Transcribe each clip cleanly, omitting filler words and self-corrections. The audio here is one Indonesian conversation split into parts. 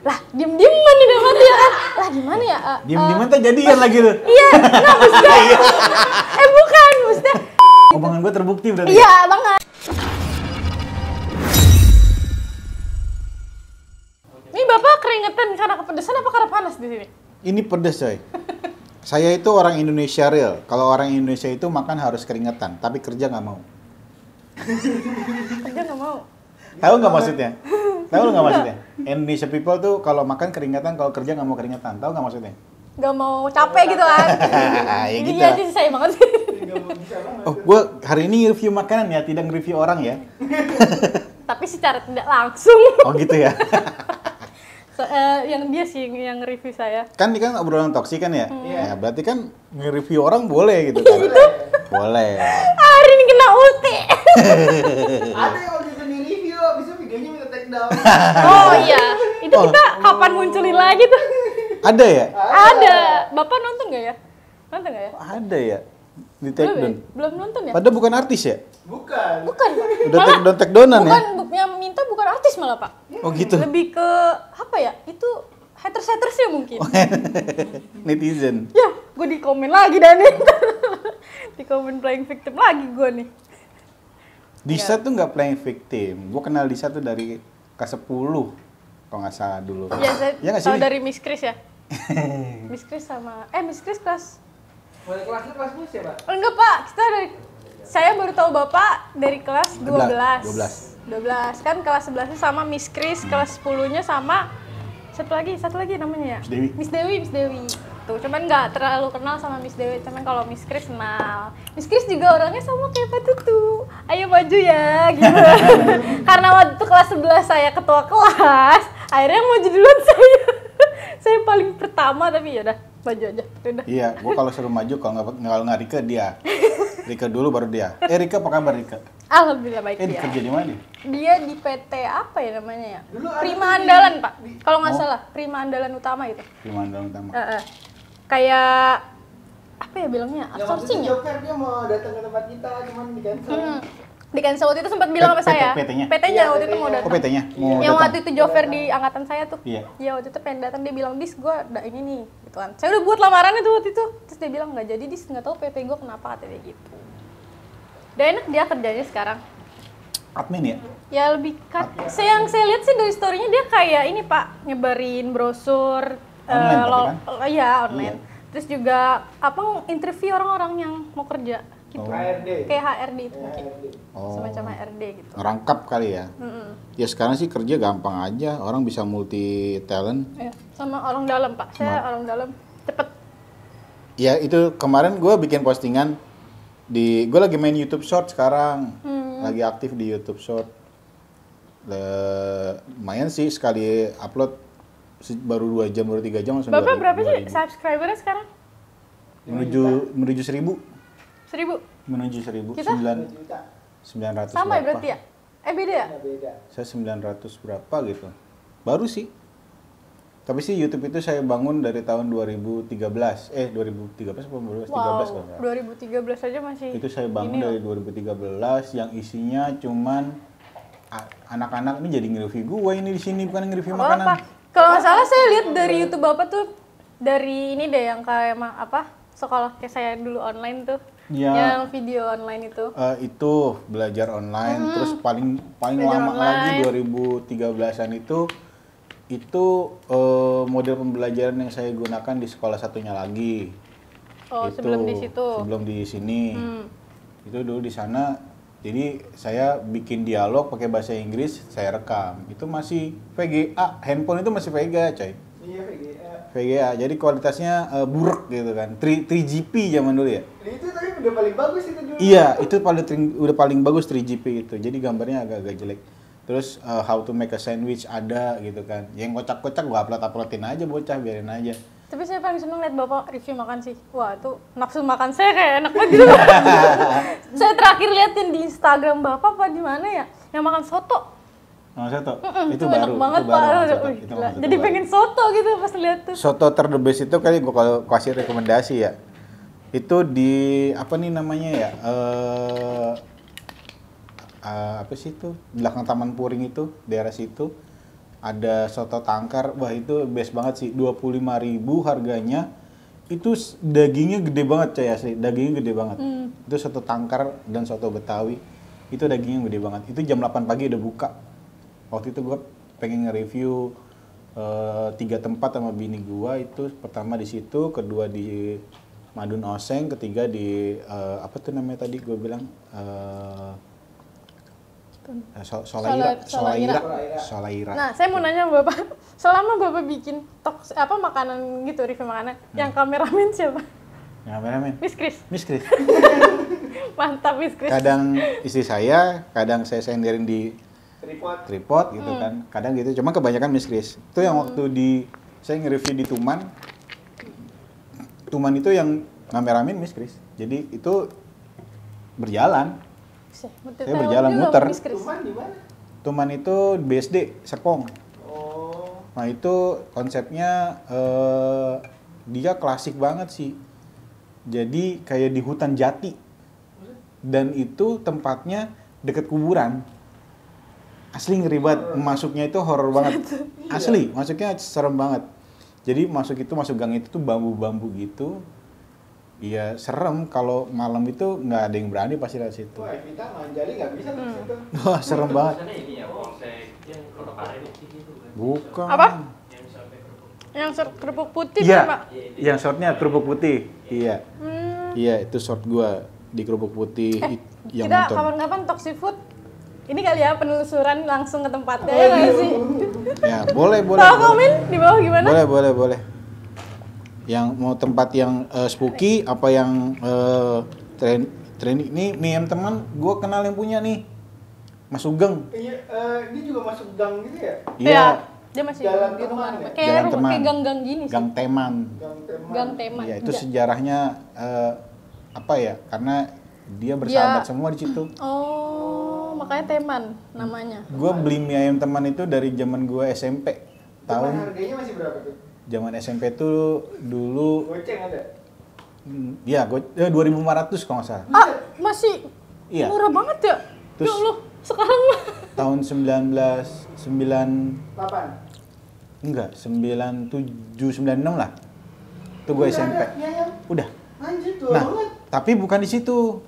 Lah, diem-dieman nih dapat ya kan. Lah gimana ya? Diem-dieman tuh jadian lagi tuh. Iya, nah maksudnya. Bukan, maksudnya. Omongan gue terbukti berarti. Iya, banget. Ini Bapak keringetan karena kepedesan apa karena panas di sini? Ini pedes coy. Saya itu orang Indonesia real. Kalau orang Indonesia itu makan harus keringetan, tapi kerja nggak mau. Kerja nggak mau. Tahu nggak maksudnya? Tahu nggak maksudnya? Indonesia people tuh kalau makan keringetan, kalau kerja nggak mau keringetan. Tahu nggak maksudnya? Nggak mau capek gitu kan? Ya Ini gitu. aja sih saya banget sih. Oh, gue hari ini review makanan ya, tidak nge-review orang ya. Tapi secara tidak langsung. Oh gitu ya. Yang dia sih yang review saya. Kan ini kan obrolan toksik kan ya? Ya berarti kan nge-review orang boleh gitu kan? Boleh. Hari ini kena ulti. Ada yang waktu itu di-review, abis itu videonya minta take down. Oh iya, itu kita kapan munculin lagi tuh? Ada ya? Ada. Bapak nonton nggak ya? Nonton nggak ya? Ada ya? Di take Belum ya? down. Belum nonton ya? Padahal bukan artis ya? Bukan. Bukan, Pak. Udah take downan ya? Bukan, yang minta bukan artis malah, Pak. Oh gitu? Lebih ke, apa ya, itu haters-hatersnya mungkin. Netizen. Ya, gue di komen lagi dan di komen playing victim lagi gue nih. Disa tuh nggak playing victim. Gue kenal Disa tuh dari kelas 10. Kalau nggak salah dulu. Iya, saya Ya nggak tahu sih? dari Miss Chris ya. Miss Chris sama, Miss Chris kelas. Mulai kelasnya kelas mus ya, Pak? Enggak, Pak, kita dari, saya baru tahu Bapak dari kelas 12. 12. Kan kelas 11 sama Miss Chris, kelas 10-nya sama satu lagi namanya ya? Miss Dewi. Miss Dewi. Tuh, cuman nggak terlalu kenal sama Miss Dewi, cuman kalau Miss Chris kenal. Miss Chris juga orangnya sama kayak Pak Tutu. Ayo maju ya, gitu. Karena waktu itu kelas 11 saya ketua kelas, akhirnya yang maju duluan saya. Saya paling pertama, tapi yaudah, maju aja. Udah. Iya, gue kalau suruh maju, kalau nggak Rika dia. Rika dulu baru dia. Rika apa kabar Rika? Alhamdulillah baik dia. Kerja di mana dia? Dia di PT apa ya namanya ya? Dulu ada Prima di- Andalan, Pak. Kalau nggak Oh. salah, Prima Andalan Utama itu. Gimana utama? Kayak apa ya bilangnya? Yang waktu Outsourcing itu ya? job fair dia mau datang ke tempat kita, cuman di cancel. Di cancel waktu itu sempat bilang sama saya. PT-nya? PT-nya Iya, waktu itu mau PT-nya. datang. Oh PT-nya? Mau Yang datang? waktu itu job fair di angkatan saya tuh. Iya. Iya, waktu itu pengen datang, dia bilang, "Dis, gua ada ini nih." Gitu kan. Saya udah buat lamaran itu waktu itu. Terus dia bilang, "Nggak jadi, Dis, nggak tahu PT gua kenapa," katanya gitu. Udah enak dia kerjanya sekarang. Admin ya? Ya lebih yang saya lihat sih dari story-nya dia kayak ini Pak, nyebarin brosur Online tapi kan? Iya, online. Iya. Terus juga apa interview orang-orang yang mau kerja gitu. Oh. HRD. Kayak HRD itu mungkin. Oh. Semacam HRD gitu. Ngerangkap kali ya? Ya sekarang sih kerja gampang aja, orang bisa multi talent. Iya, sama orang dalam Pak. Saya orang dalam cepet. Ya itu kemarin gue bikin postingan gue lagi main YouTube Short sekarang, lagi aktif di YouTube Short. Lumayan sih sekali upload baru 2 jam, baru 3 jam langsung Bapak 2000, berapa sih 2000. subscribernya sekarang? Menuju 1000. 1000. Menuju 1000. Kita? 900 Sama ya berapa? berarti ya? Beda ya? Beda. Saya 900 berapa gitu. Baru sih. Tapi sih YouTube itu saya bangun dari tahun 2013. 2013 apa 2013 Wow, kalau nggak. 2013 aja masih. Itu saya bangun ini dari loh. 2013 yang isinya cuman anak-anak ini jadi nge-review gue ini di sini bukan nge-review Apa? makanan. Kalau nggak salah saya lihat dari YouTube Bapak tuh dari ini deh yang kayak sekolah kayak saya dulu online tuh. Ya. Yang video online itu. Itu belajar online, terus paling Belajar lama lagi online. 2013-an itu model pembelajaran yang saya gunakan di sekolah satunya lagi. Oh, Itu, sebelum di situ. Sebelum di sini. Itu dulu di sana. Jadi saya bikin dialog pakai bahasa Inggris, saya rekam. Itu masih VGA, handphone itu masih VGA, coy. Iya, VGA. VGA. Jadi kualitasnya buruk gitu kan. 3GP zaman dulu ya. Itu tapi udah paling bagus itu dulu. Iya, itu udah paling bagus 3GP itu. Jadi gambarnya agak-agak jelek. Terus how to make a sandwich ada gitu kan. Yang kocak-kocak gua uploadin aja bocah, biarin aja. Tapi saya paling seneng lihat Bapak review makan sih. Wah, itu nafsu makan saya kayak enak banget gitu. Saya terakhir liatin di Instagram Bapak apa di mana ya? Yang makan soto. Oh, soto. Itu enak banget, Pak. Wih, gila. Jadi pengen soto gitu pas lihat tuh. Soto terdebes itu kali gua kalau kasih rekomendasi ya. Itu di apa nih namanya ya? Apa sih itu? Belakang Taman Puring itu, daerah situ. Ada soto tangkar, wah itu best banget sih. 25.000 harganya. Itu dagingnya gede banget coy asli, dagingnya gede banget. Itu soto tangkar dan soto Betawi, itu dagingnya gede banget. Itu jam 8 pagi udah buka. Waktu itu gue pengen nge-review 3 tempat sama bini gue, itu pertama di situ, kedua di Madun Oseng, ketiga di apa tuh namanya tadi gue bilang Solaira. Nah, saya mau nanya sama Bapak, selama Bapak bikin makanan gitu, review makanan, yang kameramen siapa? Yang kameramen? Miss Kris. Miss Kris. Mantap Miss Kris. Kadang istri saya, kadang saya senderin di tripod gitu kan. Kadang gitu, cuma kebanyakan Miss Kris. Itu yang waktu saya nge-review di Tuman. Tuman itu yang kameramen Miss Kris. Jadi itu berjalan. Saya berjalan muter. Tuman di mana? Tuman itu BSD Serpong. Oh. Nah itu konsepnya dia klasik banget sih. Jadi kayak di hutan jati. Dan itu tempatnya deket kuburan. Asli ngeri banget. Masuknya itu horor banget. Asli, masuknya serem banget. Jadi masuk gang itu tuh bambu-bambu gitu. Iya serem, kalau malam itu nggak ada yang berani pasti dari situ. Wah, Evita manjali nggak bisa ke situ. Wah serem banget. Bukan. Apa? Yang kerupuk putih Iya, Pak? yang shortnya kerupuk putih. Iya. Iya, itu short gua di kerupuk putih yang Kita nonton. kapan-kapan Talk Seafood ini kali ya penelusuran langsung ke tempatnya ya nggak sih? Ya, boleh. Tahu komen di bawah gimana? Boleh. Yang mau tempat yang spooky apa yang trending ini mie ayam teman gue kenal yang punya nih. Mas Sugeng. Iya, dia juga masuk gang gitu ya? Iya. Dia masih Jalan di rumah. teman ya? Kayak Jalan teman. kayak gang-gang gini sih. Gang Teman. Gang Teman. Iya, itu Enggak. sejarahnya apa ya? Karena dia bersahabat semua di situ. Oh, makanya Teman namanya. Gue beli mie ayam teman itu dari zaman gue SMP. Teman Tahun harganya masih berapa tuh? zaman SMP tuh dulu Goceng ada? ya 2.500 kalau nggak salah. Masih Iya. murah banget ya? Terus- Ya Allah, sekarang mah. Tahun 1996 lah. Itu gue SMP. Udah. Anjir, tua Nah, banget. tapi bukan di situ.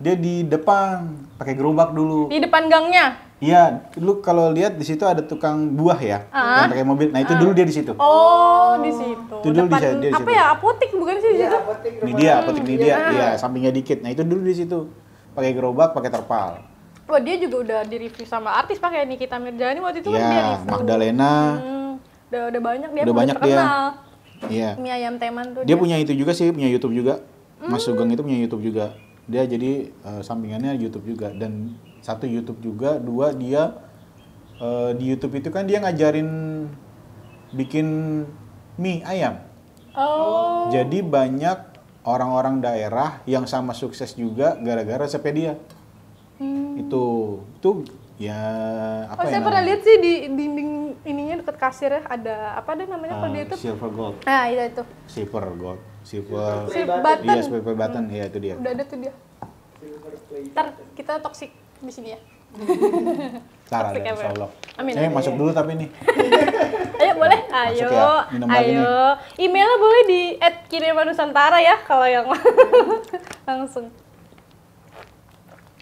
Dia di depan, pakai gerobak dulu. Di depan gangnya. Iya, lu kalau lihat di situ ada tukang buah ya, yang pakai mobil. Nah, itu dulu dia di situ. Oh, di situ. Itu dulu Depan, dia di apa situ. ya? Apotek bukan sih di Iya, situ? apotek Ini rumah. dia, apotek ini dia. Iya, sampingnya dikit. Nah, itu dulu di situ. Pakai gerobak, pakai terpal. Wah, dia juga udah di-review sama artis pakai Nikita Mirjani waktu itu kan dia Iya, review. Magdalena. Udah banyak dia Udah banyak dia. terkenal. Iya. Mie ayam Teman tuh Dia punya itu juga sih, punya YouTube juga. Mas Sugeng itu punya YouTube juga. Dia jadi sampingannya YouTube juga, dan satu YouTube juga, dua dia di YouTube itu kan dia ngajarin bikin mie ayam. Oh. Jadi banyak orang-orang daerah yang sama sukses juga gara-gara resepnya dia. Itu ya apa Oh, ya saya pernah namanya? lihat sih di dinding ininya dekat kasirnya ada apa deh namanya kalau di YouTube? Silver gold, Nah, itu. silver gold, silver. Silver button. Iya, silver button, ya itu dia. Udah ada tuh dia. Ntar kita toksik di sini ya. Cara Toxic ada, ever. insya Allah. Amin, Saya amin. masuk dulu tapi nih. Ayo boleh, ayo, ya, minum lagi ayo. Emailnya boleh di @kirimanusantara ya kalau yang langsung.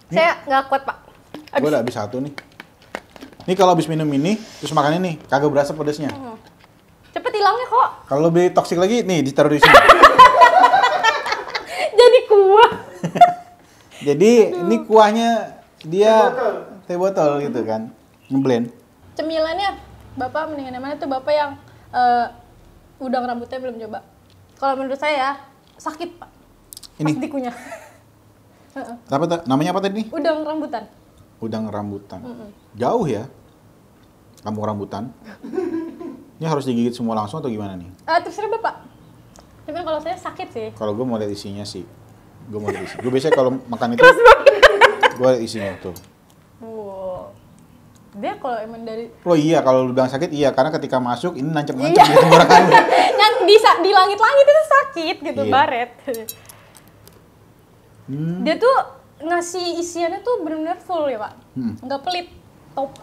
Saya nggak kuat Pak. Gue udah habis satu nih. Nih kalau habis minum ini, terus makan ini, kagak berasa pedesnya. Cepet hilangnya kok. Kalau beli toksik lagi, nih ditaruh di sini. Jadi kuah. Jadi ini kuahnya dia teh botol gitu kan, ngeblend. Cemilannya Bapak mendingan yang mana tuh Bapak yang udang rambutnya belum coba. Kalau menurut saya sakit Pak. Ini. Pas dikunyah. Namanya apa tadi? Udang rambutan. Udang rambutan. Jauh ya, kampung rambutan. Ini harus digigit semua langsung atau gimana nih? Terserah Bapak. Cuman kalau saya sakit sih. Kalau gue mau lihat isinya sih, gue mau lihat isinya. Gue biasanya kalau makan itu, gue lihat isinya tuh. Wow. Dia kalau emang dari Oh iya, kalau lu bilang sakit, iya. Karena ketika masuk, ini nancep-nancep di tenggorokan. yang di langit-langit itu sakit gitu, Iya. baret. Dia tuh ngasih isiannya tuh benar-benar full ya Pak, nggak pelit.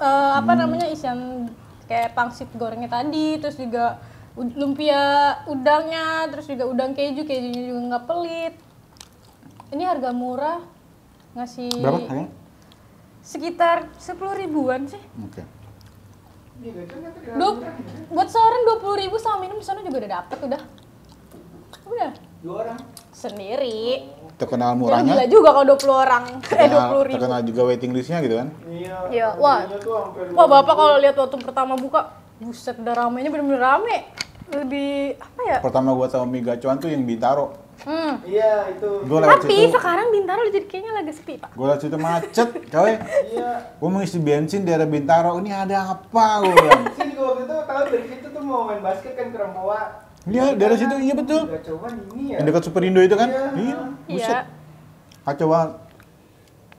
Apa namanya isian kayak pangsit gorengnya tadi, terus juga lumpia udangnya, terus juga udang kejunya juga nggak pelit. Ini harga murah, ngasih Berapa harganya? sekitar 10 ribuan sih. Oke. Iya, Gacon kan tadi Duh, murah, ya. buat seorang 20 ribu sama minum di sana juga udah dapet udah 2 orang. sendiri. Terkenal Gila murahnya. juga kalau 20 orang, 20 ribu. Terkenal juga waiting listnya gitu kan. Iya. Iya, wah. harganya tuh hampir Wah 2 bapak ribu. kalau lihat waktu pertama buka, buset udah ramenya bener-bener rame. Lebih apa ya? Pertama gua tahu mie gacuan tuh yang Bintaro. Iya, itu. Gua lewat Tapi situ, sekarang Bintaro jadi kayaknya lagi sepi pak. gua lewat situ macet, coy. Iya. Gua mau isi bensin di daerah Bintaro, ini ada apa gua bilang. Saya juga waktu itu kalau dari situ tuh mau main basket kan ke Rempoa. Iya, daerah situ, iya betul. Gacoan ini ya. Yang dekat Superindo itu kan? Iya. Iya, buset. Iya. Kacau banget.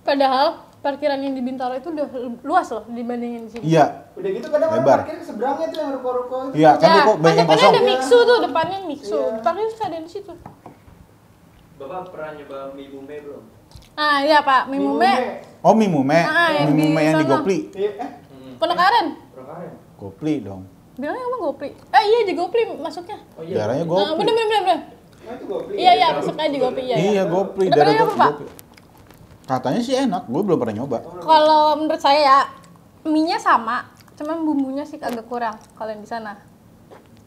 Padahal parkiran yang di Bintaro itu udah luas loh dibandingin di sini. Iya, Udah gitu kadang orang Lebar. parkir ke seberangnya tuh yang ruko-ruko itu. iya kan kok banyak yang depannya kosong. ada Mixu tuh, depannya Mixu. Iya. Parkirnya tuh ada di situ. Bapak pernah nyoba mie bume belum? Ah iya pak, mie mume, Oh, mie mume. yang Mie di mume yang di sana. Gopli. Iya, Pondok Aren. Prokaren? Gopli dong. Bilangnya emang Gopli. Iya di Gopli masuknya. Oh iya. Daerahnya Ah, Gopli. bener. nah itu Gopli. Iya iya masuknya di Gopli ya. Iya, Gopli. Depannya Daerah apa, Pak? Gopli. Katanya sih enak, gue belum pernah nyoba. Kalau menurut saya ya, mie-nya sama, cuman bumbunya sih agak kurang kalau yang di sana.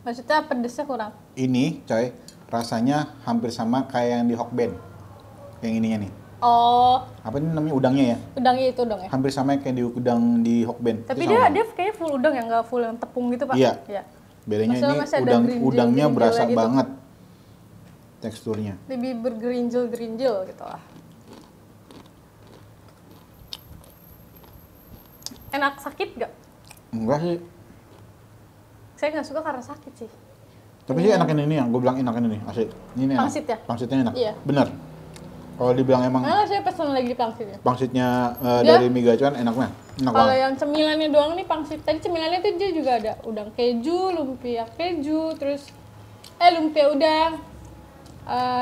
Maksudnya pedesnya kurang. Ini, coy, rasanya hampir sama kayak yang di Hokben. Yang ininya nih. Oh, Apa ini namanya udangnya ya? udangnya itu dong ya. Hampir sama kayak di udang di Hokben. Tapi Itu sama. dia kayaknya full udang ya, nggak full yang tepung gitu pak. Iya. Iya. Bedanya Maksudnya ini masih ada udangnya gerinjil-gerinjilnya berasa gitu. banget teksturnya. Lebih bergerinjil-gerinjil gitu lah. Enak sakit gak? Enggak sih. Saya nggak suka karena sakit sih. Tapi sih enakin ini yang gue bilang enakin ini asli. Ini enak. Pangsit ya? Pangsitnya enak. Iya. Bener. Kalau dibilang emang Malah saya pesan lagi pangsitnya. pangsitnya Dia- dari mie gacuan enaknya. Enak Kalau banget. yang cemilannya doang nih pangsit. Tadi cemilannya tuh dia juga ada udang keju, lumpia keju, terus lumpia udang.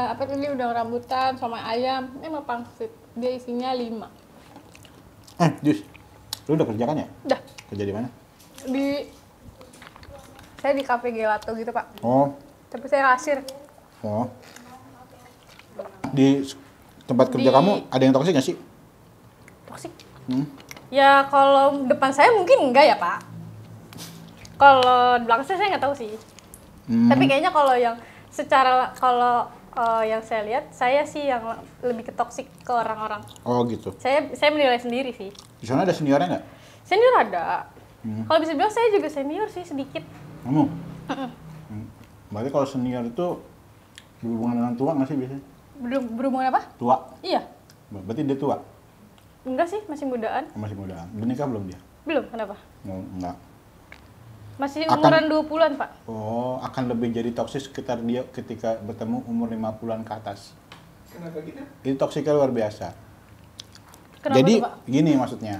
Apa tadi udang rambutan sama ayam. Emang pangsit. Dia isinya 5. Jus. Lu udah kerja kan ya? Udah. Kerja di mana? Saya di cafe gelato gitu, Pak. Oh, Tapi saya kasir. oh. Di tempat kerja Di- kamu ada yang toksik nggak sih? Toksik. Hmm? Ya kalau depan saya mungkin enggak ya, Pak. Kalau di belakang saya nggak tahu sih. Hmm. Tapi kayaknya kalau yang secara kalau yang saya lihat, saya sih yang lebih ke toksik ke orang-orang. Oh gitu. Saya menilai sendiri sih. Di sana ada seniornya nggak? Senior ada. Kalau bisa bilang saya juga senior sih sedikit. Kamu? Berarti kalau senior itu berhubungan dengan tua nggak sih biasanya? Berhubungan apa? Tua. Iya. Berarti dia tua? Enggak sih, masih mudaan. Masih muda. Menikah belum dia? Belum, kenapa? Oh, enggak. Masih Akan- umuran 20-an, Pak. Oh, akan lebih jadi toksis sekitar dia ketika bertemu umur 50-an ke atas. Kenapa gitu? Itu toksiknya luar biasa. Kenapa Jadi tuh, Pak? gini maksudnya,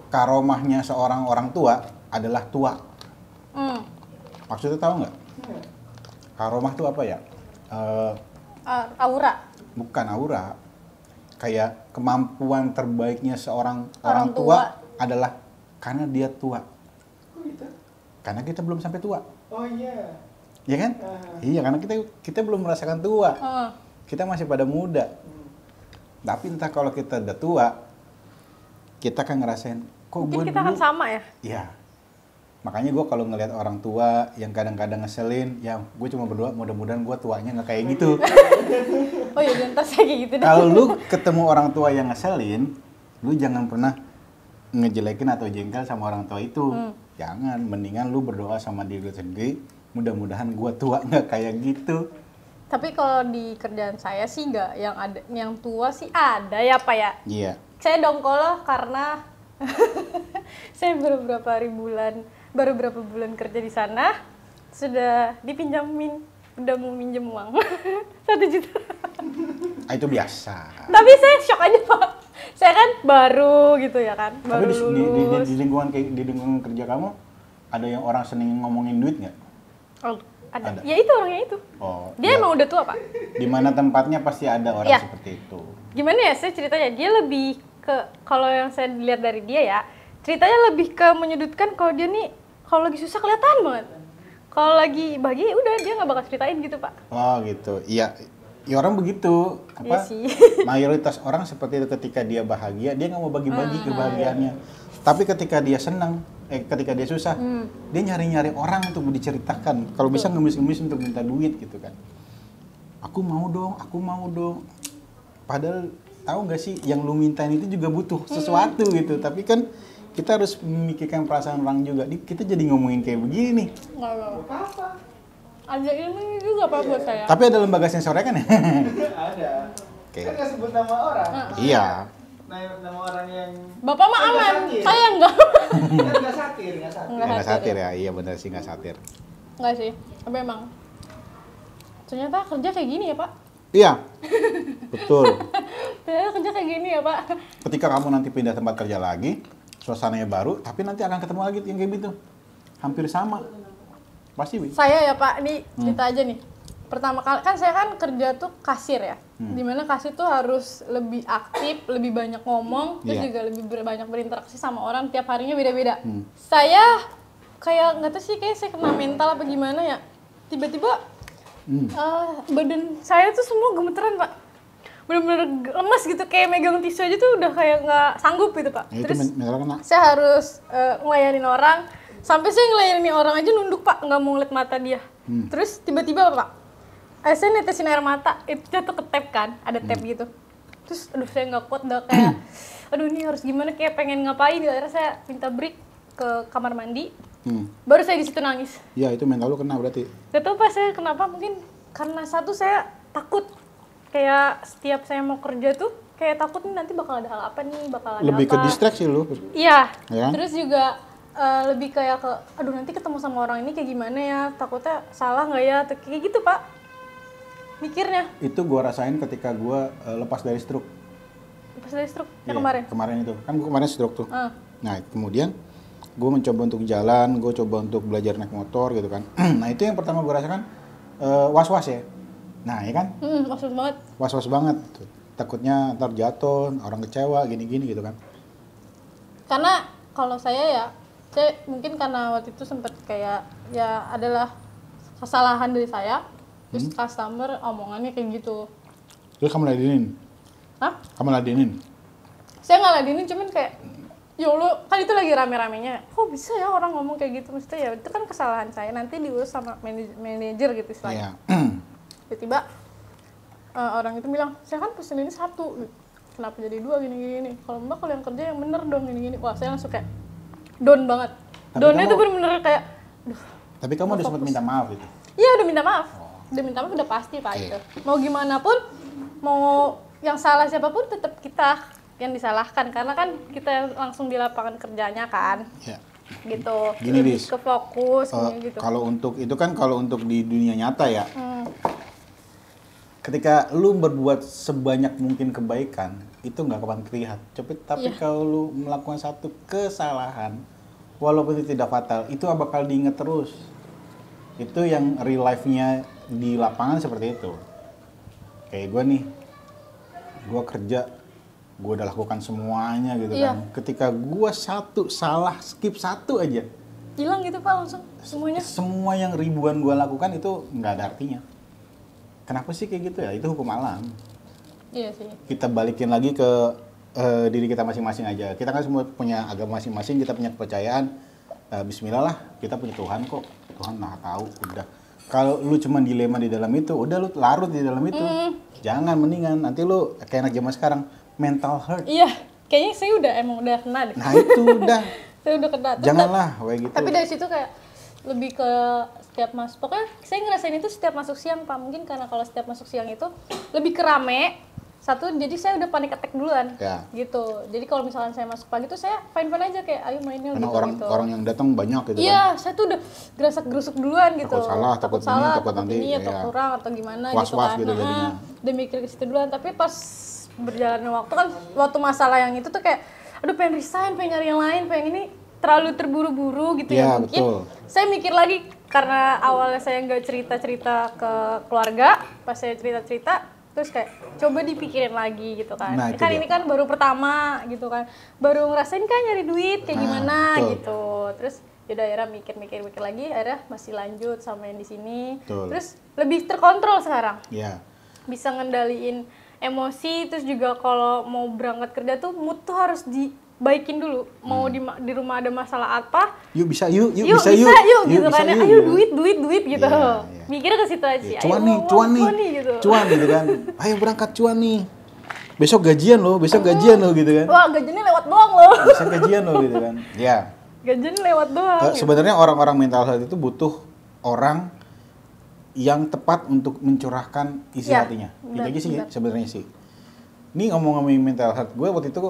karomahnya seorang orang tua adalah tua. Hmm. Maksudnya tahu nggak? Karomah tuh apa ya? Aura. Bukan aura. Kayak kemampuan terbaiknya seorang Orang orang tua adalah karena dia tua. Kok gitu? Karena kita belum sampai tua. Oh iya. Ya kan? Iya, karena kita belum merasakan tua. Heeh. Kita masih pada muda. Tapi entah kalau kita udah tua, kita kan ngerasain, kok gue Mungkin kita dulu akan sama ya. Iya. Makanya gue kalau ngelihat orang tua yang kadang-kadang ngeselin, ya gue cuma berdoa mudah-mudahan gue tuanya nggak kayak gitu. Oh iya, jangan saya kayak gitu deh. Kalau lu ketemu orang tua yang ngeselin, lu jangan pernah ngejelekin atau jengkel sama orang tua itu. Jangan, mendingan lu berdoa sama diri lu sendiri, mudah-mudahan gue tua nggak kayak gitu. Tapi kalau di kerjaan saya sih nggak, yang tua sih ada ya Pak ya. Iya. Saya dongkol karena saya baru beberapa bulan kerja di sana, sudah dipinjamin, udah mau minjem uang 1 juta. Itu biasa. Tapi saya shock aja Pak. Saya kan baru gitu ya kan, Tapi baru lulus. di lingkungan kerja kamu ada yang orang seneng ngomongin duit nggak? Oh, ada. Ada. Ya itu orangnya itu. Oh, Dia ya. emang udah tua Pak. Di mana tempatnya pasti ada orang Iya. seperti itu. Gimana ya saya ceritanya, dia lebih ke, kalau yang saya lihat dari dia ya, ceritanya lebih ke menyudutkan kalau dia nih kalau lagi susah kelihatan banget. Kalau lagi bahagia udah dia nggak bakal ceritain gitu Pak. Oh gitu, iya. Ya orang begitu, Iya sih. mayoritas orang seperti itu ketika dia bahagia, dia nggak mau bagi-bagi kebahagiaannya. Tapi ketika dia senang, ketika dia susah, dia nyari-nyari orang untuk diceritakan. Kalau bisa ngemis-ngemis untuk minta duit gitu kan. Aku mau dong. Padahal tahu nggak sih, yang lu mintain itu juga butuh sesuatu gitu. Tapi kan kita harus memikirkan perasaan orang juga. Kita jadi ngomongin kayak begini nih. Nggak Apa-apa. ada ilmunya juga Pak buat saya. Tapi ada lembaga sensornya kan ya? Ada. Oke. Kan nggak sebut nama orang. Iya. Nama orang yang Bapak mah Kan nggak aman, satir. saya enggak. kan nggak satir. Nggak satir ya, iya benar sih nggak satir. Enggak sih, tapi emang ternyata kerja kayak gini ya Pak. Iya, betul. Ternyata kerja kayak gini ya Pak. Ketika kamu nanti pindah tempat kerja lagi, suasananya baru, tapi nanti akan ketemu lagi yang kayak gitu. Hampir sama. Pasti, Wi. Saya ya Pak, ini cerita aja nih. Pertama kali kan saya kan kerja tuh kasir ya. Dimana kasir tuh harus lebih aktif, lebih banyak ngomong, terus Iya. juga lebih banyak berinteraksi sama orang, tiap harinya beda-beda. Saya kayak nggak tahu sih, kayak saya kena mental apa gimana ya. Tiba-tiba badan saya tuh semua gemeteran Pak. Bener-bener lemes gitu, kayak megang tisu aja tuh udah kayak nggak sanggup gitu Pak. Ya, itu Terus mental kena. saya harus ngelayanin orang, sampai saya ngelayanin orang aja nunduk Pak, nggak mau ngeliat mata dia. Terus tiba-tiba Pak, saya netesin air mata, itu jatuh ke tap kan, ada tap gitu. Terus aduh saya nggak kuat, udah kayak aduh ini harus gimana, kayak pengen ngapain. Akhirnya saya minta break ke kamar mandi, baru saya di situ nangis. Ya, itu mental lu kena berarti. Gak tau Pak saya kenapa, mungkin karena satu saya takut, kayak setiap saya mau kerja tuh kayak takut nih nanti bakal ada hal apa nih, bakal ada Lebih apa. ke distraksi lu. Iya, Ya. terus juga lebih kayak ke, aduh nanti ketemu sama orang ini kayak gimana ya, takutnya salah nggak ya, kayak gitu Pak, mikirnya. Itu gua rasain ketika gua lepas dari stroke. Pas dari stroke, yang Iya, kemarin. Kemarin itu. Kan gua kemarin stroke tuh. Ah. Nah, kemudian gua mencoba untuk jalan, gua coba untuk belajar naik motor gitu kan. Nah, itu yang pertama gua rasakan was-was ya. Nah, ya kan? Maksud banget. Was-was banget. Takutnya ntar jatuh, orang kecewa, gini-gini gitu kan. Karena kalau saya mungkin karena waktu itu sempet kayak, ya adalah kesalahan dari saya, terus customer omongannya kayak gitu. Terus kamu ladenin? Hah? Kamu ladenin? Saya nggak ladenin, cuman kayak, ya Allah, kan itu lagi rame-ramenya, kok bisa ya orang ngomong kayak gitu, maksudnya ya itu kan kesalahan saya, nanti diurus sama manajer gitu istilahnya. Iya. Tiba-tiba orang itu bilang, saya kan pesen ini 1, kenapa jadi 2 gini-gini, kalau mbak kalau yang kerja yang bener dong gini-gini. Wah saya langsung kayak down banget. Tapi Downnya kamu- tuh bener-bener kayak, duh. Tapi kamu udah sempat minta maaf gitu. Iya udah minta maaf, udah minta maaf udah pasti Pak Oke. itu. Mau gimana pun, mau yang salah siapapun tetap kita yang disalahkan, karena kan kita langsung di lapangan kerjanya kan, Ya. gitu. Gini, Lebih Riz. ke fokus gitu. Kalau untuk itu kan kalau untuk di dunia nyata ya. Ketika lu berbuat sebanyak mungkin kebaikan, itu nggak kapan terlihat. Tapi Iya. kalau lu melakukan satu kesalahan, walaupun itu tidak fatal, itu bakal diingat terus. Itu yang real life-nya di lapangan seperti itu. Kayak gue nih, gue kerja, gue udah lakukan semuanya gitu Iya. kan. Ketika gue satu salah, skip satu aja, Hilang gitu Pak langsung semuanya. semua yang ribuan gue lakukan itu nggak ada artinya. Kenapa sih kayak gitu ya? Itu hukum alam. Iya sih. Kita balikin lagi ke diri kita masing-masing aja. Kita kan semua punya agama masing-masing, kita punya kepercayaan. Bismillah lah, kita punya Tuhan kok. Tuhan maha tahu, udah. Kalau lu cuma dilema di dalam itu, udah lu larut di dalam itu. Jangan, mendingan nanti lu kayak anak zaman sekarang, mental hurt. Iya, kayaknya saya udah kena deh. Nah itu udah. Saya udah kena. Terus Janganlah, kayak gitu. Tapi dari situ kayak lebih ke setiap masuk, pokoknya saya ngerasain itu setiap masuk siang Pak. Mungkin karena kalau setiap masuk siang itu lebih ke rame. Satu, jadi saya udah panic attack duluan. Ya. Gitu. Jadi kalau misalkan saya masuk pagi tuh saya fine-fine aja kayak ayo main yuk Karena gitu. orang yang datang banyak gitu kan. Iya, saya tuh udah gerasak-gerusuk duluan gitu. Takut salah, takut ini, salah, takut nanti, ini atau iya. kurang atau gimana Was-was gitu Heeh. jadinya. Udah mikir ke situ duluan, tapi pas berjalannya waktu kan waktu masalah yang itu tuh kayak aduh pengen resign, pengen nyari yang lain, pengen ini terlalu terburu-buru gitu Iya, ya mungkin. betul. Saya mikir lagi karena awalnya saya nggak cerita-cerita ke keluarga, pas saya cerita-cerita terus kayak coba dipikirin lagi gitu kan. Nah, itu Kan dia. ini kan baru pertama gitu kan, baru ngerasain kan nyari duit kayak Nah, gimana betul. gitu. Terus yaudah akhirnya mikir lagi, akhirnya masih lanjut sama yang di sini. Betul. Terus lebih terkontrol sekarang, Ya. bisa ngendaliin emosi. Terus juga kalau mau berangkat kerja tuh mood tuh harus dibaikin dulu. Mau di rumah ada masalah apa, Yuk bisa yuk bisa yuk gitu bisa kan. yuk, Ayo gitu. duit gitu. Iya, iya. Mikirnya ke situ aja. Ya, Ayo, cuan nih, uang, cuan cuan nih, gitu. cuan gitu kan. Ayo berangkat cuan nih. Besok gajian loh gitu kan. Wah, gajinya lewat doang loh. Bisa gajian loh gitu kan. Ya. Gajinya lewat doang. Gitu. Sebenarnya orang-orang mental health itu butuh orang yang tepat untuk mencurahkan isi Ya, hatinya. Itu benar, aja sih benar. sebenarnya sih. Ini ngomong-ngomongin mental health, gue waktu itu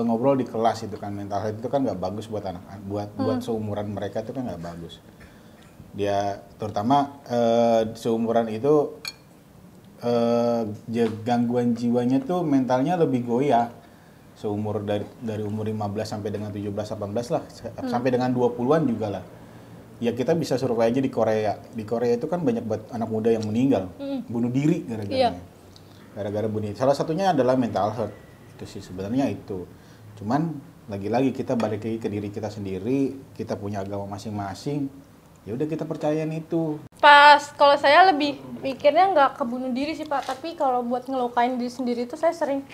ngobrol di kelas itu kan, mental health itu kan nggak bagus buat anak, buat seumuran mereka itu kan nggak bagus. Dia terutama seumuran itu gangguan jiwanya tuh mentalnya lebih goyah. Seumur dari umur 15 sampai dengan 17 18 lah, sampai dengan 20-an juga lah. Ya kita bisa survei aja di Korea. Di Korea itu kan banyak banget anak muda yang meninggal, bunuh diri gara-garanya. Iya. Gara-gara bunuh diri. Salah satunya adalah mental health. Itu sih sebenarnya itu. Cuman lagi-lagi kita balik lagi ke diri kita sendiri, kita punya agama masing-masing. Ya udah kita percayain itu. Pas kalau saya lebih mikirnya nggak ke bunuh diri sih Pak, tapi kalau buat ngelukain diri sendiri itu saya sering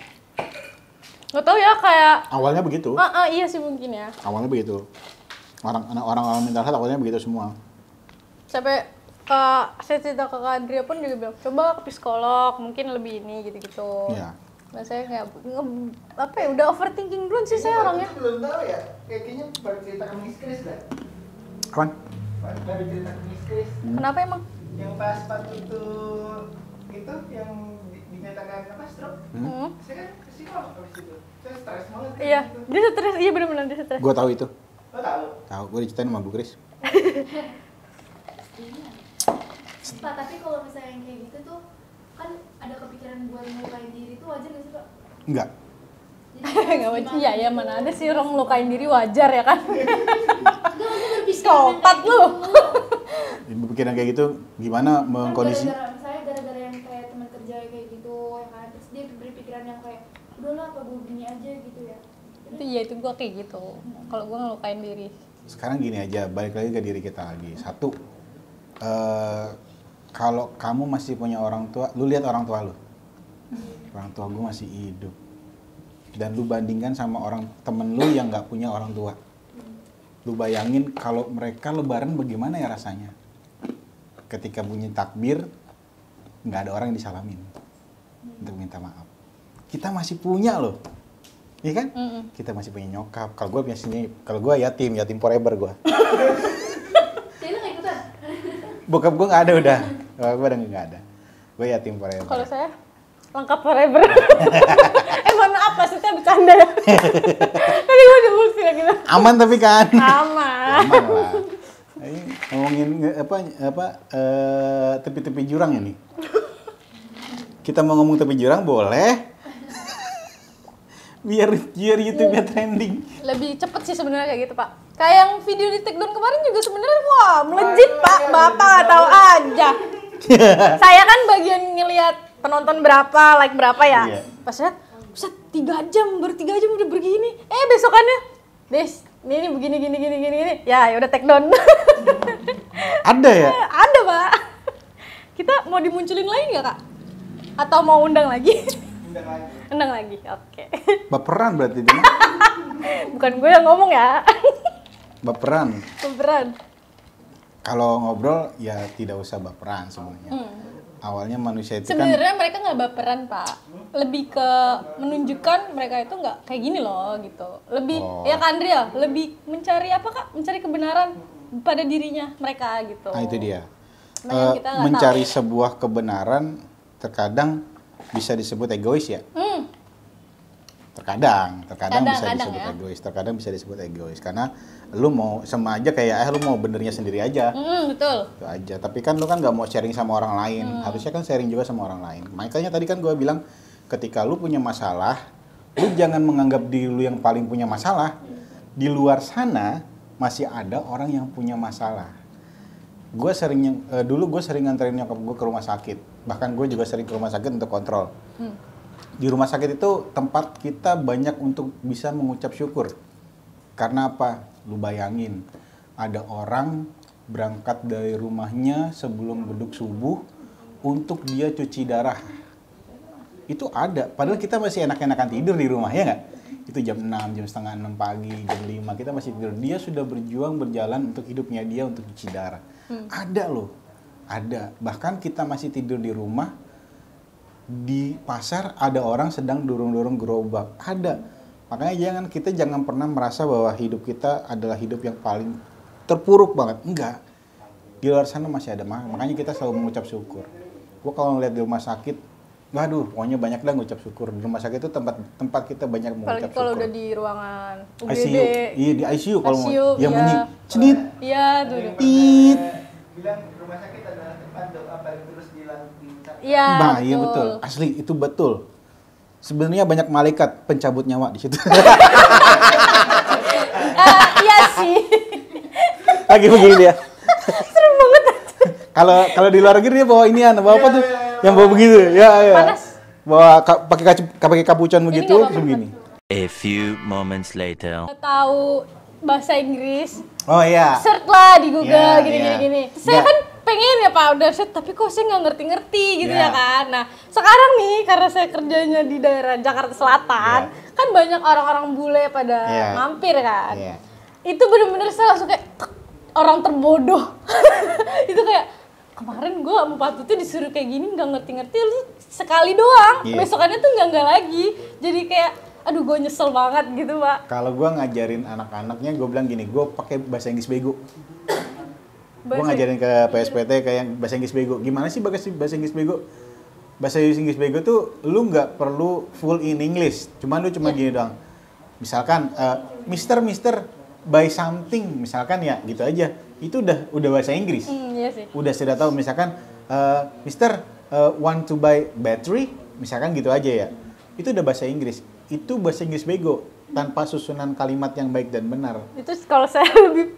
nggak tahu ya kayak Awalnya begitu. iya sih mungkin ya. Awalnya begitu. Orang-orang mental health awalnya begitu semua. Sampai saya cerita ke Kak Andrea pun juga bilang coba ke psikolog, mungkin lebih ini gitu-gitu. Iya. Nah saya kayak apa ya, udah overthinking duluan sih saya orangnya. Belum tahu ya, kayaknya baru cerita ke Miss Chris dah. Kapan? Baru cerita ke Miss Chris. Kenapa emang? Yang pas itu yang dinyatakan apa stroke. Saya kan ke psikolog habis itu. Saya stres banget. kan Iya, gitu. dia stres, iya benar-benar dia stres. Gue tahu itu. Lo tahu? Tahu, gue diceritain sama Bu Kris. Pak, tapi kalau misalnya yang kayak gitu tuh kan ada kepikiran buat ngelukain diri tuh wajar gak sih Pak? Enggak. Nggak wajar. Iya, ya mana ada sih orang ngelukain diri wajar ya kan? Enggak, Psikopat lu. Pikiran kayak gitu gimana Kan mengkondisi? gara-gara yang kayak teman kerja kayak gitu ya kan, terus dia berpikiran yang kayak udahlah apa gue gini aja gitu ya. Itu iya, itu gua kayak gitu. Kalau gua ngelukain diri. Sekarang gini aja, balik lagi ke diri kita lagi. Satu, kalau kamu masih punya orang tua, lu lihat orang tua lu. Orang tua gue masih hidup. Dan lu bandingkan sama orang temen lu yang nggak punya orang tua. Lu bayangin kalau mereka lebaran bagaimana ya rasanya. Ketika bunyi takbir, nggak ada orang yang disalamin untuk minta maaf. Kita masih punya loh, iya kan? Kita masih punya nyokap. Kalau gue biasanya, kalau gue yatim forever gue. Jadi lu gak ikutan? Bokap gue nggak ada udah, bokap gue udah nggak ada. Gue yatim forever. Kalau saya lengkap forever. Mohon maaf maksudnya bercanda ya. Tadi gue udah bullshit ya gitu. Aman tapi kan? Aman. Aman lah. Ini ngomongin tepi-tepi jurang ini. Kita mau ngomong tepi jurang boleh. biar YouTube-nya trending. Lebih cepet sih sebenarnya kayak gitu Pak. Kayak yang video di take down kemarin juga sebenarnya wah melejit Pak. Bapak nggak tahu aja. Saya kan bagian ngelihat penonton berapa, like berapa ya. Iya. Pas lihat, buset 3 jam, baru 3 jam udah begini. Besokannya, Des, ini begini gini. Ya udah take down. Ada ya? Ada Pak. Kita mau dimunculin lagi nggak Kak? Atau mau undang lagi? Undang lagi. Undang lagi, oke. Baperan berarti itu. Bukan gue yang ngomong ya. Baperan. Beneran. Kalau ngobrol ya tidak usah baperan sebenarnya. Awalnya manusia itu kan Sebenarnya mereka nggak baperan Pak, lebih ke menunjukkan mereka itu nggak kayak gini loh gitu. Lebih ya Kak Andrea, lebih mencari apa Kak? Mencari kebenaran pada dirinya mereka gitu. nah itu dia. Nah, yang kita nggak Mencari tahu. sebuah kebenaran terkadang bisa disebut egois ya. Terkadang bisa Kadang-kadang disebut ya. egois, terkadang bisa disebut egois karena lu mau sama aja kayak lu mau benernya sendiri aja. Betul. Itu aja. Tapi kan lu kan nggak mau sharing sama orang lain. Harusnya kan sharing juga sama orang lain. Makanya tadi kan gue bilang ketika lu punya masalah, lu jangan menganggap diri lu yang paling punya masalah. Di luar sana masih ada orang yang punya masalah. Dulu gue sering nganterin nyokap gue ke rumah sakit. Bahkan gue juga sering ke rumah sakit untuk kontrol. Di rumah sakit itu tempat kita banyak untuk bisa mengucap syukur. Karena apa? Lu bayangin, ada orang berangkat dari rumahnya sebelum beduk subuh untuk dia cuci darah. Itu ada, padahal kita masih enak-enakan tidur di rumah, ya nggak? Itu jam 6, jam setengah 6 pagi, jam 5, kita masih tidur. Dia sudah berjuang, berjalan untuk hidupnya dia, untuk cuci darah. Ada loh, ada. Bahkan kita masih tidur di rumah, di pasar ada orang sedang dorong-dorong gerobak. Ada. Makanya kita jangan pernah merasa bahwa hidup kita adalah hidup yang paling terpuruk banget. Enggak. Di luar sana masih ada. Makanya kita selalu mengucap syukur. Gua kalau ngeliat di rumah sakit, waduh, pokoknya banyak dah ngucap syukur. Di rumah sakit itu tempat kita banyak mengucap syukur. Kalau udah di ruangan UGD. ICU. Iya, di ICU kalau mau. Yang iya. bunyi cenit. Iya, tuh. Tit. Bilang rumah sakit adalah tempat doa paling terus dilakukan. Iya, Nah, iya betul. Asli itu betul. Sebenarnya banyak malaikat pencabut nyawa di situ. Iya sih. Lagi begini dia. Serem banget. Kalau di luar negeri dia bawa inian, bawa apa tuh? Yang bawa begitu. Ya. Panas. Bawa pakai kapucan begitu nggak terus begini. A few moments later. Tahu bahasa Inggris. Oh iya. Search lah di Google Iya, gini. iya. Saya Iya. kan pengen ya Pak udah search, tapi kok saya nggak ngerti-ngerti gitu Iya. ya kan. Nah sekarang nih karena saya kerjanya di daerah Jakarta Selatan, kan banyak orang-orang bule pada Iya. mampir kan. Iya. Itu bener-bener saya langsung kayak tek, orang terbodoh. Itu kayak kemarin gue sama Pak Tutu disuruh kayak gini nggak ngerti-ngerti, lu sekali doang. Iya. Besokannya tuh nggak lagi. Jadi kayak aduh gue nyesel banget gitu Pak. Kalau gue ngajarin anak-anaknya, gue bilang gini, gue pakai bahasa Inggris bego. Gue ngajarin ke PSPT kayak bahasa Inggris bego. Gimana sih bahasa Inggris bego? Bahasa Inggris bego tuh lu nggak perlu full in English. Cuman lu cuma gini doang. Misalkan Mister buy something, misalkan ya gitu aja. Itu udah bahasa Inggris. Iya sih. Udah sudah tahu misalkan Mister want to buy battery, misalkan gitu aja ya. Itu udah bahasa Inggris. Itu bahasa Inggris bego tanpa susunan kalimat yang baik dan benar. Itu kalau saya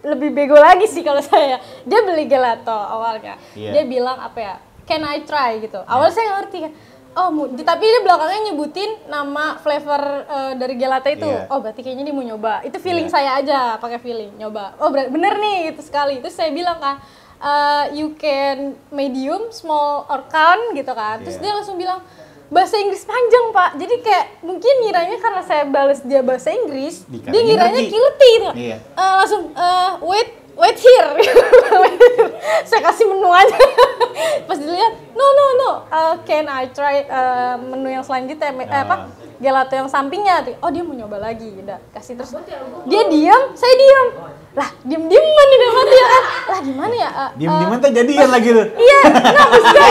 lebih bego lagi sih kalau saya. Dia beli gelato awalnya. Iya. Dia bilang apa ya? Can I try gitu. Awalnya saya nggak ngerti kan. Oh, tapi dia belakangnya nyebutin nama flavor dari gelato itu. Iya. Oh, berarti kayaknya dia mau nyoba. Itu feeling Iya. saya aja, pakai feeling nyoba. Oh, bener nih gitu sekali. Terus saya bilang kan, you can medium, small or can gitu kan. Terus Iya. dia langsung bilang bahasa Inggris panjang Pak, jadi kayak mungkin ngiranya karena saya balas dia bahasa Inggris, Dikatanya dia ngiranya ngerti. ngerti gitu. Iya. Langsung wait here. Saya kasih menu aja. Pas dilihat, no, can I try menu yang selanjutnya, gelato yang sampingnya. Oh dia mau nyoba lagi, udah kasih terus. Dia diam, saya diam. Lah diem-dieman nih dalam hati ya kan. Lah gimana ya? Diem-dieman tuh jadian lagi tuh. Iya, nah maksudnya,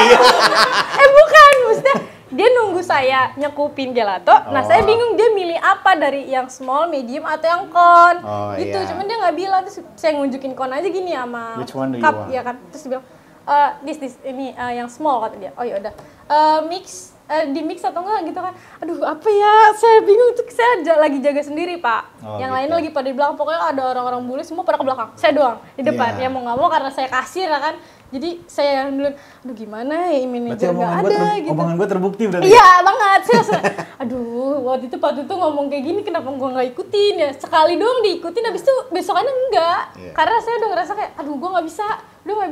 bukan, maksudnya dia nunggu saya nyekupin gelato, nah saya bingung dia milih apa dari yang small, medium, atau yang con, Oh, gitu, iya. cuman dia nggak bilang, terus saya ngunjukin con aja gini sama Which one do you cup, want? ya kan, terus dia bilang, this, ini yang small kata dia, oh yaudah, mix, di mix atau enggak gitu kan, aduh apa ya, saya bingung, tuh saya lagi jaga sendiri Pak, Oh, yang gitu. lain lagi pada di belakang, pokoknya ada orang-orang bule semua pada ke belakang, saya doang di depan, Iya. ya mau nggak mau karena saya kasir ya kan. Jadi saya yang dulu, aduh gimana ya Berarti manajer nggak ada gitu. omongan gue terbukti berarti. Iya banget, saya langsung, aduh waktu itu Pak Tutu ngomong kayak gini kenapa gue nggak ikutin ya, sekali doang diikutin habis itu besokannya enggak. Iya. Karena saya udah ngerasa kayak, aduh gue nggak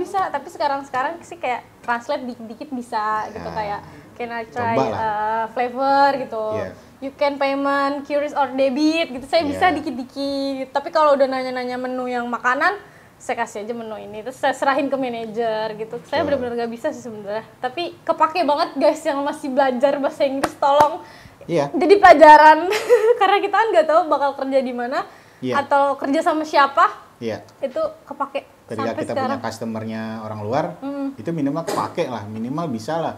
bisa, tapi sekarang sih kayak translate dikit-dikit bisa gitu, kayak can I try Coba lah. flavor gitu. Iya. You can payment, QRIS or debit gitu, saya bisa Iya. dikit-dikit. Tapi kalau udah nanya-nanya menu yang makanan, saya kasih aja menu ini, terus saya serahin ke manajer gitu. Saya benar-benar nggak bisa sih sebenarnya. Tapi kepake banget guys yang masih belajar bahasa Inggris, tolong. Iya. Jadi pelajaran, karena kita kan nggak tahu bakal kerja di mana Iya. atau kerja sama siapa. Iya. Itu kepake Ketika sampai kita sekarang. punya customernya orang luar, itu minimal kepake lah, minimal bisa lah.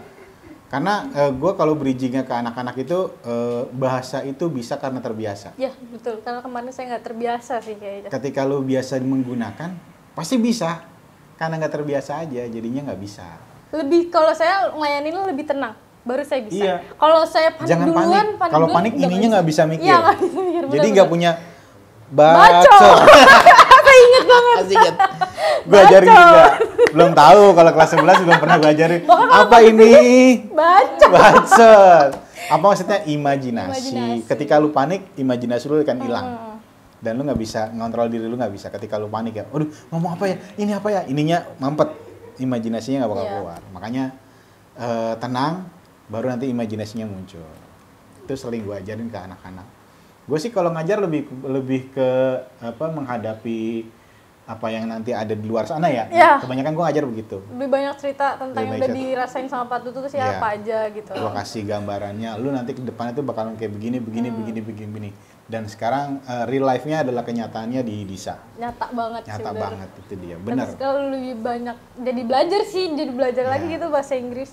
Karena gue kalau bridgingnya ke anak-anak itu, bahasa itu bisa karena terbiasa. Ya betul, karena kemarin saya nggak terbiasa sih kayaknya. Ketika lu biasa menggunakan, pasti bisa. Karena nggak terbiasa aja, jadinya nggak bisa. Lebih kalau saya ngelayanin lebih tenang, baru saya bisa. Iya. Kalau saya panik Jangan duluan, panik. Kalau duluan, panik udah ininya nggak bisa mikir. Iya nggak bisa mikir. Jadi nggak punya Bacot. bacot. Saya inget banget. Gue ajarin juga. Belum tahu kalau kelas 11 belum pernah gue ajarin. Apa ini? Baca. Bacot. Apa maksudnya imajinasi. Imajinasi. Ketika lu panik, imajinasi lu akan hilang. Dan lu nggak bisa ngontrol diri lu, nggak bisa ketika lu panik ya. Aduh, ngomong apa ya? Ini apa ya? Ininya mampet. Imajinasinya nggak bakal keluar. Makanya tenang, baru nanti imajinasinya muncul. Itu sering gue ajarin ke anak-anak. Gue sih kalau ngajar lebih ke apa menghadapi apa yang nanti ada di luar sana ya. Iya. Kebanyakan gue ngajar begitu. Lebih banyak cerita tentang yang Lebih udah banyak dirasain sama Pak Tutu tuh Iya. siapa aja gitu. Gue kasih gambarannya, lu nanti ke depannya tuh bakalan kayak begini. Dan sekarang real life-nya adalah kenyataannya di Disa. Nyata banget sih. Nyata bener. banget itu dia, Dan bener. sekarang lebih banyak jadi belajar sih, jadi belajar lagi Iya. gitu bahasa Inggris.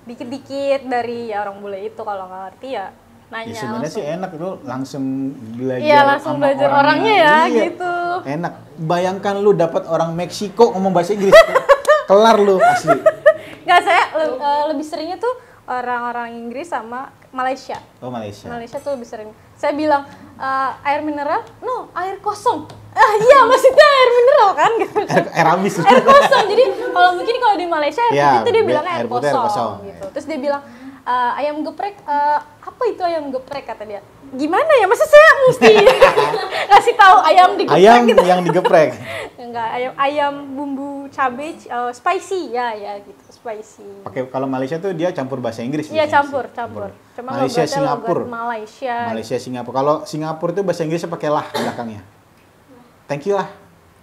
Dikit-dikit dari ya orang bule itu, kalau nggak ngerti ya nanya Ya sebenarnya langsung. sih enak lu langsung belajar. Iya, langsung sama belajar orangnya ya, Iya. gitu. Enak. Bayangkan lu dapat orang Meksiko ngomong bahasa Inggris. Kelar lu asli. Nggak, saya lebih seringnya tuh orang-orang Inggris sama Malaysia. Oh, Malaysia. Malaysia tuh lebih sering. Saya bilang air mineral, no, air kosong. Iya, maksudnya air mineral kan gitu. Air habis. Air kosong. Jadi kalau mungkin kalau di Malaysia air Ya, putih itu dia bilang air air putih, air kosong, kosong. gitu. Terus dia bilang ayam geprek, apa itu ayam geprek kata dia. Gimana ya? Masa saya mesti ngasih tahu ayam digeprek Ayam gitu. yang digeprek. Enggak, ayam bumbu cabai spicy ya gitu, spicy. Pakai kalau Malaysia tuh dia campur bahasa Inggris. Iya, biasanya campur. sih. Cuma Malaysia, logatnya Singapura. logat Malaysia. Malaysia, Singapura. Kalau Singapura itu bahasa Inggrisnya pakai lah belakangnya. Thank you lah.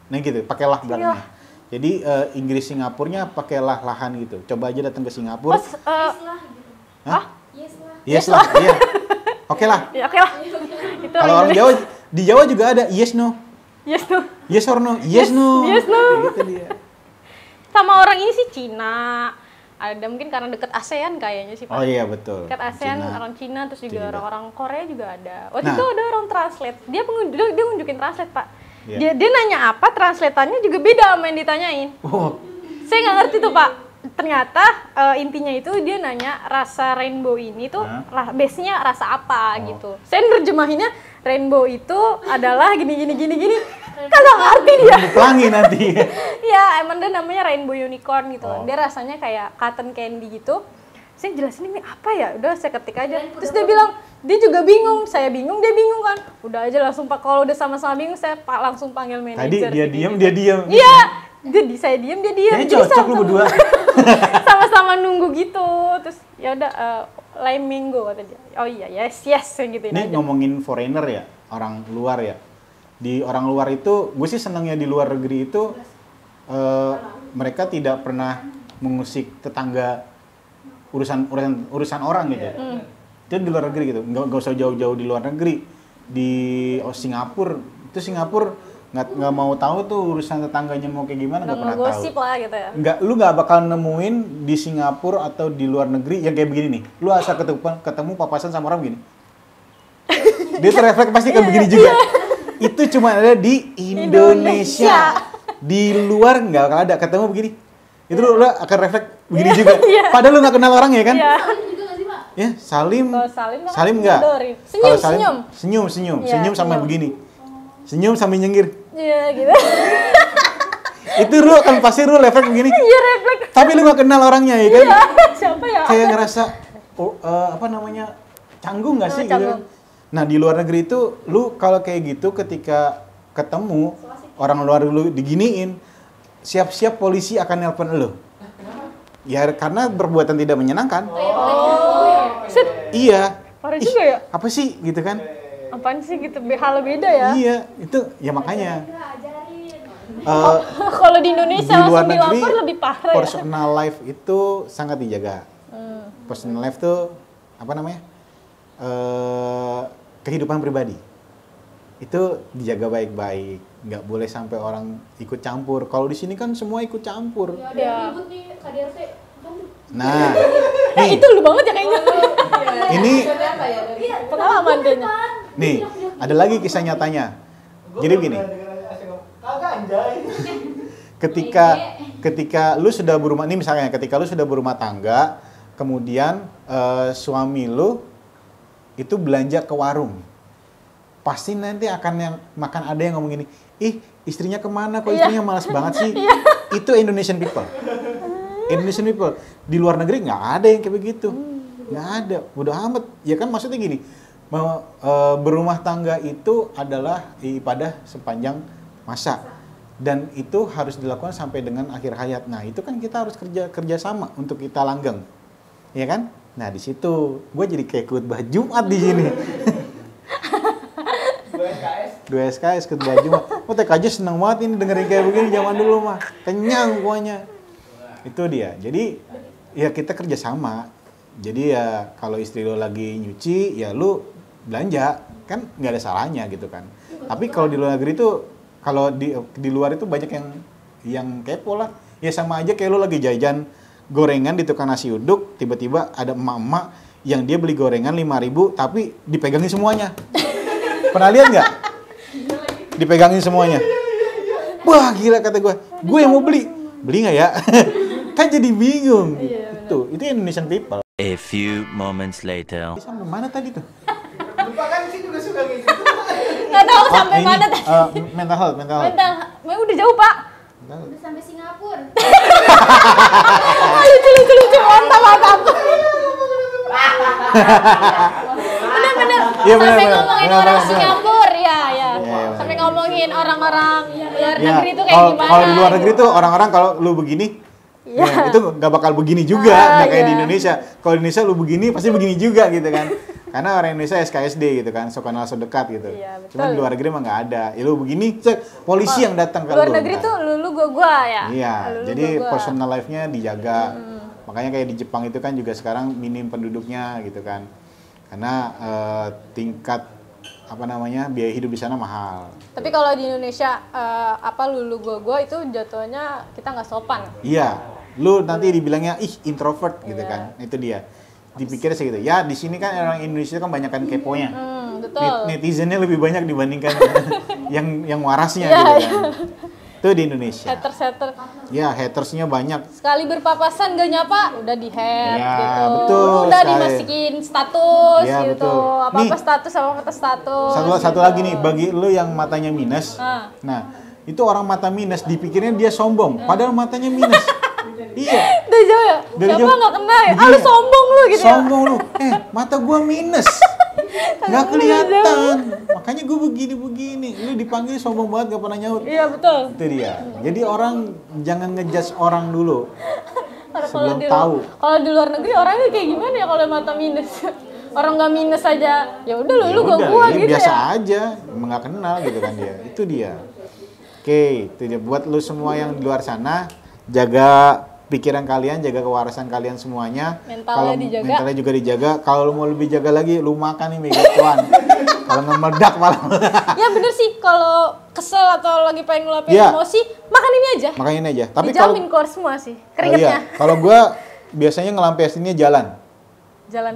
Nah gitu, pakai lah belakangnya. Jadi Inggris Singapurnya pakai lah-lahan gitu. Coba aja datang ke Singapura. Pas, Yes lah gitu. Hah? Yes lah. Yes lah, iya. Oke lah. ya oke lah. Itu Kalau orang Jawa, di Jawa juga ada yes no. yes no. Yes or no? Yes no. yes, no. Kayak gitu dia. Sama orang ini sih Cina. Ada mungkin karena deket ASEAN kayaknya sih Pak. Oh iya betul. Dekat ASEAN Cina. orang Cina terus juga Cina. orang-orang Korea juga ada. Waktu Nah. itu ada orang translate. Dia nunjukin translate Pak. Iya. Dia nanya apa, translatannya juga beda sama yang ditanyain. Oh, Saya nggak ngerti tuh Pak. Ternyata intinya itu dia nanya rasa rainbow ini tuh base-nya rasa apa gitu. Saya nerjemahinnya rainbow itu adalah gini. Kagak ngerti dia. pelangi nanti. Iya, emang dia namanya rainbow unicorn gitu. Oh. Dia rasanya kayak cotton candy gitu. Saya jelasin ini apa ya? Udah saya ketik aja. Terus dia bilang, dia juga bingung. Saya bingung, dia bingung kan. Udah aja langsung Pak, kalau udah sama-sama bingung saya langsung panggil manajer. Tadi dia gitu. diam, dia diam. Iya. Jadi saya diam, dia diam. Kayaknya Jadi cocok lu berdua. sama-sama nunggu gitu. Terus ya udah lain minggu kata dia. Oh iya, yes gituin Ini aja. ngomongin foreigner ya, orang luar ya. Di orang luar itu, gue sih senangnya di luar negeri itu mereka tidak pernah mengusik tetangga urusan orang gitu. Itu di luar negeri gitu, nggak usah jauh-jauh di luar negeri. Di Singapura nggak mau tahu tuh urusan tetangganya mau kayak gimana, nggak pernah tahu. Ngegosip lah gitu ya. Lu nggak bakal nemuin di Singapura atau di luar negeri yang kayak begini nih. Lu asal ketemu papasan sama orang begini. Dia terefleks pasti kayak begini juga. Itu cuma ada di Indonesia. Di luar nggak akan ada ketemu begini. Itu lu akan refleks begini juga. Padahal lu nggak kenal orangnya kan? Iya. Salim juga nggak sih Pak? Ya, Salim. Kalau Salim kan Salim nggak? nyodorin. Kalau Salim, Senyum. senyum Iya, sampai senyum. begini. Senyum sambil nyengir. Iya gitu. Itu lu akan pasti lu refleks begini. Iya refleks. Tapi lu nggak kenal orangnya ya kan? Iya, siapa ya? Kayak ngerasa apa namanya canggung nggak sih gitu. Canggung. Nah di luar negeri itu lu kalau kayak gitu ketika ketemu orang luar lu diginiin, siap-siap polisi akan nelpon lu. Ya karena perbuatan tidak menyenangkan. Set, Iya. parah Ih, juga ya? Apa sih gitu kan? Apaan sih gitu, hal beda ya? Iya, itu ya makanya. Kira ajarin. Kalau di Indonesia Di luar langsung negeri dilapor lebih parah ya? personal life itu sangat dijaga. Personal life tuh apa namanya? Kehidupan pribadi itu dijaga baik-baik, nggak boleh sampai orang ikut campur. Kalau di sini kan semua ikut campur. Ya ada Iya. yang ribut nih KDRT. Kan Nah, nih, Itu lu banget ya kayaknya. ini Pengalaman kayaknya. nih ada lagi kisah nyatanya. Jadi begini, Kagak anjay. ketika lu sudah berumah, ini misalnya ketika lu sudah berumah tangga, kemudian suami lu itu belanja ke warung, pasti nanti akan ada yang ngomong gini, ih istrinya kemana, kok istrinya malas banget sih. Itu Indonesian people. Indonesian people. Di luar negeri nggak ada yang kayak begitu. Nggak ada, bodo amat. Ya kan maksudnya gini, berumah tangga itu adalah ibadah sepanjang masa. Dan itu harus dilakukan sampai dengan akhir hayat. Nah itu kan kita harus kerja sama untuk kita langgeng. Ya kan? Nah di situ gue jadi kayak khutbah Jumat di sini. 2 SKS khutbah Jumat. Oh TKJ seneng banget ini dengerin kayak begini zaman dulu mah. Kenyang pokoknya. Itu dia. Jadi ya kita kerja sama. Jadi ya kalau istri lo lagi nyuci ya lu belanja. Kan nggak ada salahnya gitu kan. Tapi kalau di luar negeri itu kalau di luar itu banyak yang kepo lah. Ya sama aja kayak lu lagi jajan gorengan di tukang nasi uduk, tiba-tiba ada emak-emak yang dia beli gorengan 5.000 tapi dipegangin semuanya. Pernah lihat nggak? Dipegangin semuanya. Wah gila kata gue yang mau beli nggak ya? Kan jadi bingung. Itu Indonesian people. A few moments later. Sampai mana tadi tuh? Lupa kan sih juga suka kayak gitu. Nggak tahu sampai mana tadi. Mental health. Udah jauh Pak. Udah sampai Singapura. Lucu, mantap. Bener. Iya, Sampai bener. ngomongin Bener, orang bener. Singapura, ya. Iya, Sampai ngomongin orang-orang luar Ya, negeri itu kayak gimana. kalau di luar negeri tuh orang-orang kalau lu begini, ya, itu nggak bakal begini juga, nggak kayak di Indonesia. Kalau di Indonesia lu begini pasti begini juga gitu kan. Karena orang Indonesia SKSD gitu kan, so kenal so dekat gitu. Iya, betul. Cuman di luar negeri mah nggak ada. Ya lu begini, cek polisi yang datang ke luar lu. negeri Ntar. tuh lu gua ya. Iya, Lu, jadi gua. personal life-nya dijaga. Makanya kayak di Jepang itu kan juga sekarang minim penduduknya gitu kan. Karena tingkat biaya hidup di sana mahal. Tapi kalau di Indonesia lu gua itu jatuhnya kita nggak sopan. Iya, lu nanti dibilangnya introvert gitu kan. Itu dia. Dipikir segitu. Ya, di sini kan orang Indonesia kan banyakan keponya. Betul. Netizennya lebih banyak dibandingkan yang warasnya Iya, gitu kan. Itu di Indonesia. Haters. Ya, hatersnya banyak. Sekali berpapasan gak nyapa, udah di-head Ya, gitu. betul Udah sekali. dimasukin status Ya, gitu. betul. Apa-apa Nih, status, apa-apa status. Satu gitu. lagi nih, bagi lu yang matanya minus. Nah, itu orang mata minus dipikirnya dia sombong, padahal matanya minus. Iya. Dari jauh ya? Dari Siapa jauh. nggak kena ya? Begini Lu ya? sombong lu gitu ya? Sombong lu. Mata gua minus. Nggak kelihatan. Makanya gua begini-begini. Lu dipanggil sombong banget gak pernah nyaut. Iya betul. Itu dia. Jadi orang jangan ngejudge orang dulu. Sebelum tahu. Kalau di luar negeri orangnya kayak gimana ya kalau mata minus? Orang nggak minus aja, ya udah lu Ya udah, gua ini gitu biasa ya. aja. Emang nggak kenal gitu kan dia. Itu dia. Oke, itu dia. Buat lu semua yang di luar sana, jaga pikiran kalian, jaga kewarasan kalian semuanya. Mentalnya dijaga. Mentalnya juga dijaga. Kalau lu mau lebih jaga lagi, lu makan nih megatuan. Kalau nggak meledak malah. Ya bener sih, kalau kesel atau lagi pengen ngeluapin Iya. emosi, makan ini aja. Makan ini aja. Tapi kalau Dijamin keluar semua sih, keringetnya. kalau gua biasanya ngelampiasinnya jalan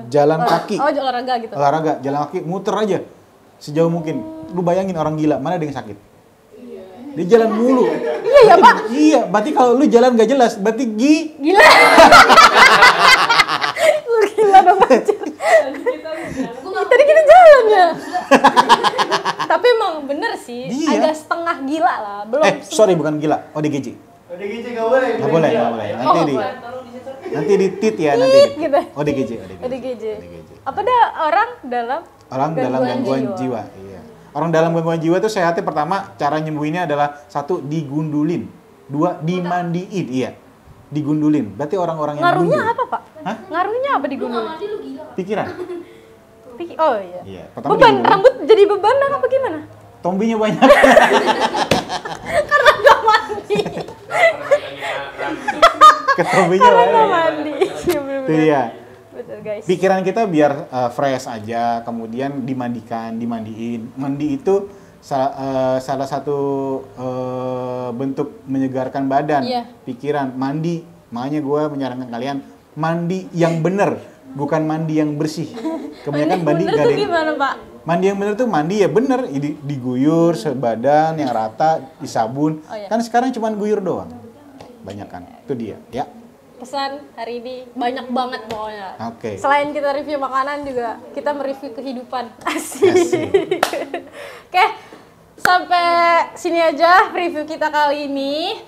Jalan kaki. Oh, olahraga gitu. Olahraga, jalan kaki, muter aja sejauh mungkin. Lu bayangin orang gila, mana ada yang sakit? Dia jalan mulu. Iya ya Pak. Iya, berarti kalau lu jalan gak jelas, berarti Gila. Lu gila dong anjir. Tadi kita jalan ya. Tapi emang bener sih, Iya. agak setengah gila lah. Belum sorry bukan gila, ODGJ. ODGJ nggak boleh. Nggak boleh. Nanti di tit ya, nanti di gitu. ODGJ. ODGJ. Apa dah orang dalam Gangguan jiwa. Iya. Orang dalam gangguan jiwa itu sehatnya pertama, cara nyembuhinnya adalah 1, digundulin. 2, dimandiin. Iya. Digundulin. Berarti orang-orang yang Ngaruhnya gundul. apa Pak? Hah? Ngaruhnya apa Lu nggak digundul? mandi lu gila. Pikiran. Oh iya. Iya. Pertama Beban, digundulin. rambut jadi bebanan apa gimana? Tombinya banyak. Karena nggak mandi. Ketombinya Karena nggak banyak. mandi. Iya, bener-bener. Itu dia. Betul guys. Pikiran kita biar fresh aja, kemudian dimandiin. Mandi itu salah satu bentuk menyegarkan badan, Iya. pikiran. Mandi, makanya gue menyarankan kalian mandi yang bener, bukan mandi yang bersih. Kebanyakan mandi bener gak tuh ada yang- gimana Pak? Mandi yang bener tuh mandi ya bener, diguyur sebadan yang rata, disabun. Oh, iya. Kan sekarang cuma guyur doang, banyak kan. Itu dia, ya. Pesan hari ini banyak banget pokoknya. Oke. Selain kita review makanan juga kita mereview kehidupan. Asik. Asik. Oke. sampai sini aja review kita kali ini.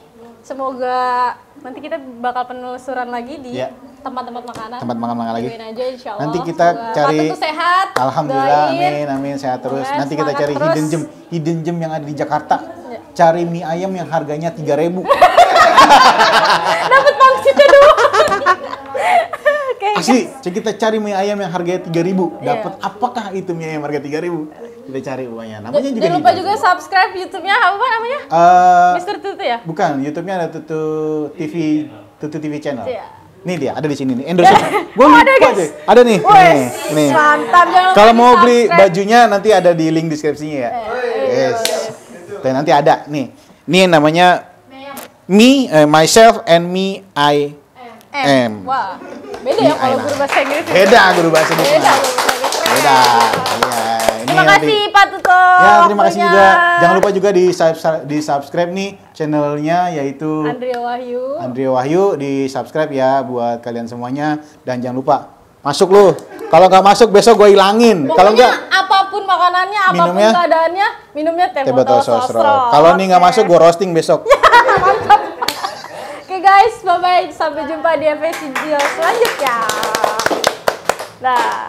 Semoga nanti kita bakal penelusuran lagi di Iya. tempat-tempat makanan. Tempat makan-makan lagi. Doain aja insya Allah. Nanti kita Semoga cari. Pak Tutu sehat. Alhamdulillah, doain. amin, sehat terus. Yes, Nanti kita semangat cari terus. hidden gem yang ada di Jakarta. Iya. Cari mie ayam yang harganya 3.000. Dapat pangsitnya dulu. Oke. Asli, kita cari mie ayam yang harganya 3.000. Iya. Dapat apakah itu mie ayam harga 3.000? Kita cari pokoknya. Namanya juga Jangan lupa hidden. juga subscribe YouTube-nya apa namanya? Mr. Tutu ya? Bukan, YouTube-nya ada Tutu TV channel. Iya. Nih dia, ada di sini nih. Endorse. Gue Oh, lupa ada, guys. deh. Ada nih. Wes, Nih. mantap. Jangan lupa Kalau mau beli di-subscribe. bajunya nanti ada di link deskripsinya ya. Yes. Tuh, nanti ada nih. Ini namanya me, myself and me, I am. Wah, beda Ini ya kalau Aina. guru bahasa Inggris. Beda guru bahasa Inggris. Beda guru bahasa Inggris. Beda. Iya. Ini Terima nanti- kasih Pak Tuto. Ya, terima kasih waktunya. juga. Jangan lupa juga di subscribe nih channelnya yaitu Andrea Wahyu. Andrea Wahyu, di subscribe ya buat kalian semuanya, dan jangan lupa masuk lu. Kalau nggak masuk besok gue hilangin. Kalau Pokoknya nggak apapun makanannya, apapun Minumnya? keadaannya, minumnya teh teh botol botol sosro. sosro. Kalau nih nggak Oke. masuk gue roasting besok. Oke guys, bye bye. Sampai jumpa di episode selanjutnya. Dah.